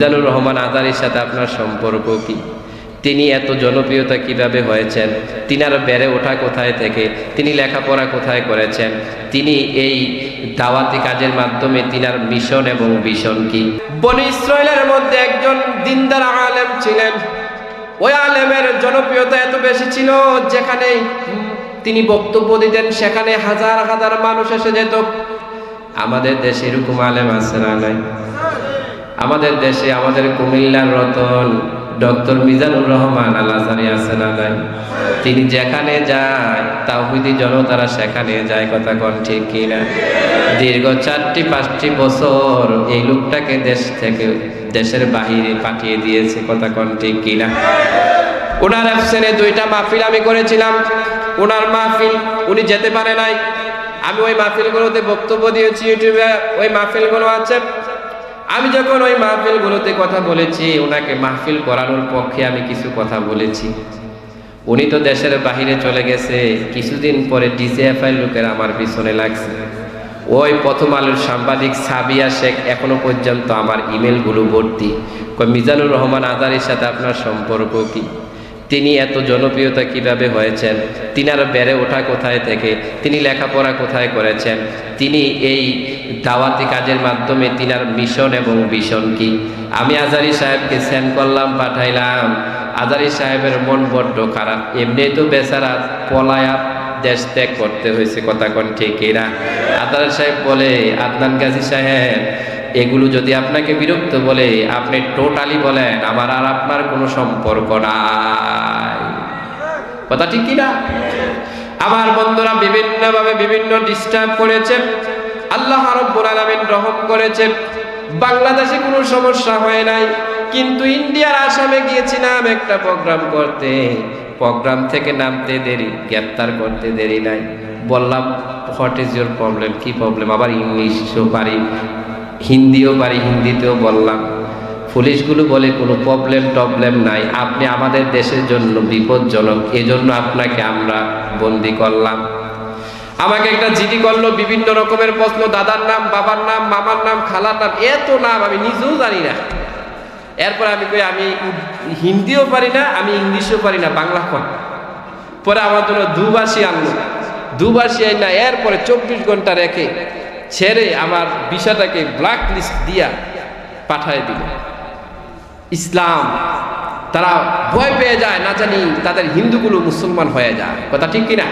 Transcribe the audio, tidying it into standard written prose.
মিজানুর রহমান আজারীর সাথে আপনার সম্পর্ক কি? তিনি এত জনপ্রিয়তা কিভাবে হয়েছেন? তিনার বেড়ে ওঠা কোথায় থেকে? তিনি লেখাপড়া কোথায় করেছেন? তিনি এই দাওয়াতি কাজের মাধ্যমে তিনার মিশন এবং ভিশন কি? বনি ইসরাইলের মধ্যে একজন দিনদার আলেম ছিলেন। ওই আলেমের জনপ্রিয়তা এত বেশি ছিল, যেখানে তিনি বক্তব্য দিতেন সেখানে হাজার হাজার মানুষ এসে যেত। আমাদের দেশে এরকম আলেম আছে না নাই? আমাদের দেশে আমাদের কুমিল্লার রতন ডক্টর মিজানুর রহমান আল আজারী আছে না নাই? তিনি যেখানে যায় তাওহীদি জনতারা সেখানে যায়, কথা কোন ঠিক কিনা? দীর্ঘ 4-5টি বছর এই লোকটাকে দেশ থেকে দেশের বাহিরে পাঠিয়ে দিয়েছে, কথা কোন ঠিক কিনা? ওনার অ্যাবসেন্টে 2টা মাহফিল আমি করেছিলাম। ওনার মাহফিল উনি যেতে পারে নাই। আমি ওই মাহফিলগুলোতে বক্তব্য দিয়েছি, ইউটিউবে ওই মাহফিলগুলো আছে। আমি যখন ওই মাহফিলগুলোতে কথা বলেছি, ওনাকে মাহফিল করানোর পক্ষে আমি কিছু কথা বলেছি। উনি তো দেশের বাহিরে চলে গেছে। কিছুদিন পরে ডিজিএফআই লোকের আমার পিছনে লাগছে। ওই প্রথম আলোর সাংবাদিক সাবিয়া শেখ এখনো পর্যন্ত আমার ইমেলগুলো ভর্তি। মিজানুর রহমান আজারীর সাথে আপনার সম্পর্ক কি? তিনি এত জনপ্রিয়তা কিভাবে হয়েছেন? তিনার বেড়ে ওঠা কোথায় থেকে? তিনি লেখাপড়া কোথায় করেছেন? তিনি এই দাওয়াতি কাজের মাধ্যমে তিনার মিশন এবং ভিশন কি? আমি আজারী সাহেবকে সেন্ড করলাম, পাঠাইলাম। আজারী সাহেবের মন বড্ড খারাপ। এমনি তো বেচারা পলায়া দেশ ত্যাগ করতে হয়েছে, কথা কোন ঠিক এরা? আজারী সাহেব বলে, আদনান গাজী সাহেব, এগুলো যদি আপনাকে বিরক্ত বলে আপনি টোটালি বলেন আমার আর আপনার কোনো সম্পর্ক নাই, কথা ঠিক কিনা? আমার বন্ধুরা বিভিন্নভাবে বিভিন্ন ডিস্টার্ব করেছে, আল্লাহ রাব্বুল আলামিন রহম করেছে। বাংলাদেশে কোনো সমস্যা হয় নাই, কিন্তু ইন্ডিয়ার আসামে গিয়েছিলাম একটা প্রোগ্রাম করতে। প্রোগ্রাম থেকে নামতে দেরি, গ্রেফতার করতে দেরি নাই। বললাম হোয়াট ইজ ইউর প্রবলেম? কি প্রবলেম? আবার ইংলিশও পারি, হিন্দিও পারি, হিন্দিতেও বললাম। পুলিশগুলো বলে কোনো প্রবলেম নাই, আপনি আমাদের দেশের জন্য বিপজ্জনক, এজন্য আপনাকে আমরা বন্দি করলাম। আমাকে একটা জিডি করলো, বিভিন্ন রকমের প্রশ্ন, দাদার নাম, বাবার নাম, মামার নাম, খালার নাম, এত নাম আমি নিজেও জানি না। এরপর আমি কই আমি হিন্দিও পারি না, আমি ইংলিশও পারি না, বাংলা কোন? পরে আমার জন্য দুভাষী আনলো, দুভাষী আইনা এরপরে 24 ঘন্টা রেখে ছেড়ে আমার বিষয়টাকে ব্ল্যাক লিস্ট দিয়া পাঠায় দিল। ইসলাম তারা ভয় পেয়ে যায়, না জানি তাদের হিন্দুগুলো মুসলমান হয়ে যায়, কথা ঠিক কিনা?